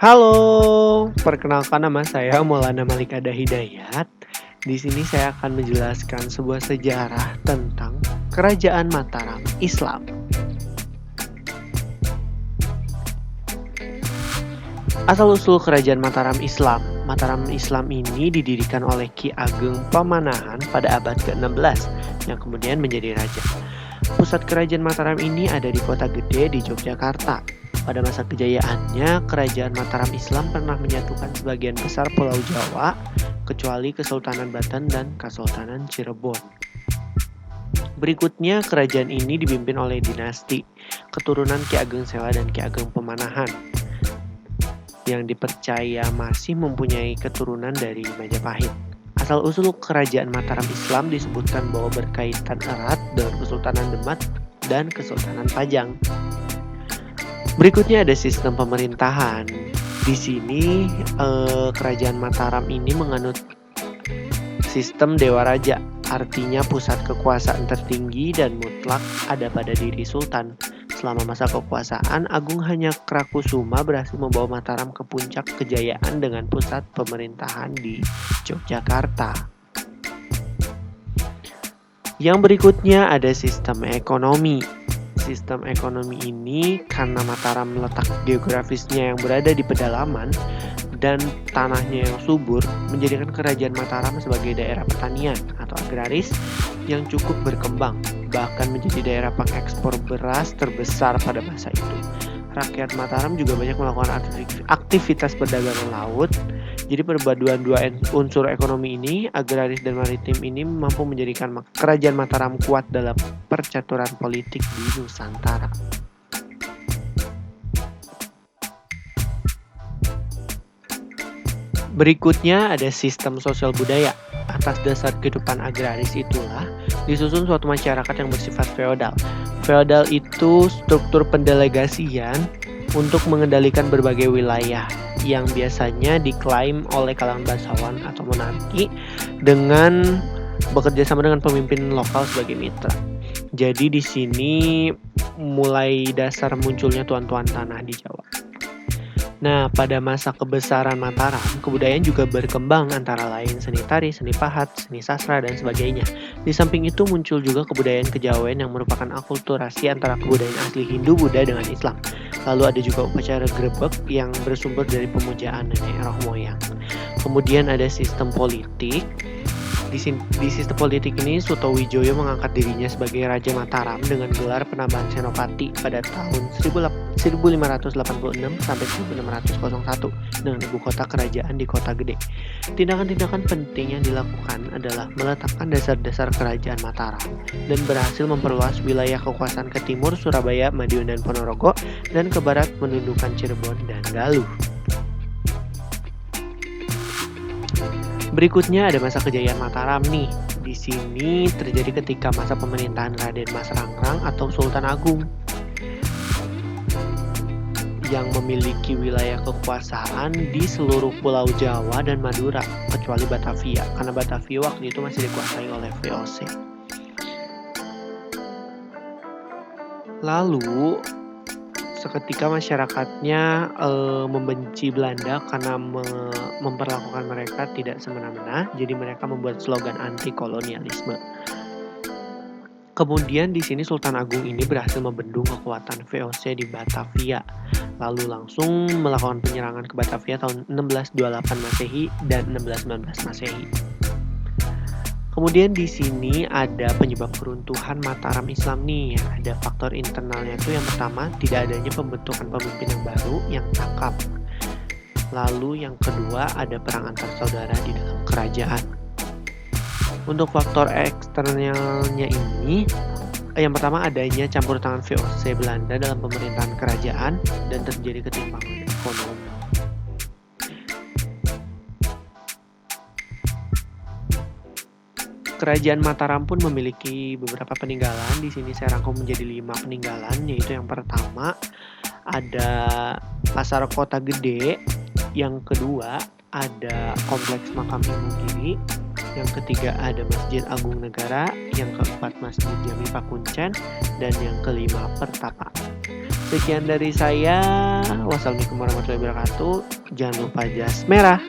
Halo, perkenalkan nama saya Maulana Malikada Hidayat. Di sini saya akan menjelaskan sebuah sejarah tentang Kerajaan Mataram Islam. Asal-usul Kerajaan Mataram Islam. Mataram Islam ini didirikan oleh Ki Ageng Pamanahan pada abad ke-16 yang kemudian menjadi raja. Pusat Kerajaan Mataram ini ada di Kota Gede di Yogyakarta. Pada masa kejayaannya, Kerajaan Mataram Islam pernah menyatukan sebagian besar Pulau Jawa, kecuali Kesultanan Banten dan Kesultanan Cirebon. Berikutnya, kerajaan ini dipimpin oleh dinasti keturunan Ki Ageng Sewa dan Ki Ageng Pamanahan, yang dipercaya masih mempunyai keturunan dari Majapahit. Asal-usul Kerajaan Mataram Islam disebutkan bahwa berkaitan erat dengan Kesultanan Demak dan Kesultanan Pajang. Berikutnya ada sistem pemerintahan. Di sini Kerajaan Mataram ini menganut sistem Dewa Raja, artinya pusat kekuasaan tertinggi dan mutlak ada pada diri Sultan. Selama masa kekuasaan, Agung Hanyakrokusuma berhasil membawa Mataram ke puncak kejayaan dengan pusat pemerintahan di Yogyakarta. Yang berikutnya ada sistem ekonomi. Sistem ekonomi ini karena Mataram letak geografisnya yang berada di pedalaman dan tanahnya yang subur, menjadikan Kerajaan Mataram sebagai daerah pertanian atau agraris yang cukup berkembang, bahkan menjadi daerah pengekspor beras terbesar pada masa itu. Rakyat Mataram juga banyak melakukan aktivitas perdagangan laut. Jadi perpaduan dua unsur ekonomi ini, agraris dan maritim ini, mampu menjadikan Kerajaan Mataram kuat dalam percaturan politik di Nusantara. Berikutnya ada sistem sosial budaya. Atas dasar kehidupan agraris itulah disusun suatu masyarakat yang bersifat feodal. Feodal itu struktur pendelegasian untuk mengendalikan berbagai wilayah yang biasanya diklaim oleh kalangan bangsawan atau monarki dengan bekerja sama dengan pemimpin lokal sebagai mitra. Jadi di sini mulai dasar munculnya tuan-tuan tanah di Jawa. Nah, pada masa kebesaran Mataram, kebudayaan juga berkembang antara lain seni tari, seni pahat, seni sastra, dan sebagainya. Di samping itu muncul juga kebudayaan kejawen yang merupakan akulturasi antara kebudayaan asli Hindu, Buddha, dengan Islam. Lalu ada juga upacara grebek yang bersumber dari pemujaan nenek roh moyang. Kemudian ada sistem politik. Di sistem politik ini Sutowijoyo mengangkat dirinya sebagai Raja Mataram dengan gelar penambahan Senopati pada tahun 1586 sampai 1601 dengan ibu kota kerajaan di Kota Gede. Tindakan-tindakan penting yang dilakukan adalah meletakkan dasar-dasar kerajaan Mataram dan berhasil memperluas wilayah kekuasaan ke timur Surabaya, Madiun, dan Ponorogo, dan ke barat menundukkan Cirebon dan Galuh. Berikutnya ada masa kejayaan Mataram nih. Di sini terjadi ketika masa pemerintahan Raden Mas Rangrang atau Sultan Agung yang memiliki wilayah kekuasaan di seluruh Pulau Jawa dan Madura kecuali Batavia, karena Batavia waktu itu masih dikuasai oleh VOC. Lalu seketika masyarakatnya membenci Belanda karena memperlakukan mereka tidak semena-mena, jadi mereka membuat slogan anti kolonialisme. Kemudian di sini Sultan Agung ini berhasil membendung kekuatan VOC di Batavia, lalu langsung melakukan penyerangan ke Batavia tahun 1628 Masehi dan 1619 Masehi. Kemudian di sini ada penyebab keruntuhan Mataram Islam nih. Ada faktor internalnya tuh, yang pertama tidak adanya pembentukan pemimpin yang baru yang cakap. Lalu yang kedua ada perang antar saudara di dalam kerajaan. Untuk faktor eksternalnya ini, yang pertama adanya campur tangan VOC Belanda dalam pemerintahan kerajaan dan terjadi ketimpangan ekonomi. Kerajaan Mataram pun memiliki beberapa peninggalan. Di sini saya rangkum menjadi 5 peninggalan, yaitu yang pertama ada Pasar Kota Gede, yang kedua ada Kompleks Makam Imogiri, yang ketiga ada Masjid Agung Negara, yang keempat Masjid Jami Pakuncen, dan yang kelima Pertapa. Sekian dari saya. Wassalamualaikum warahmatullahi wabarakatuh. Jangan lupa jas merah.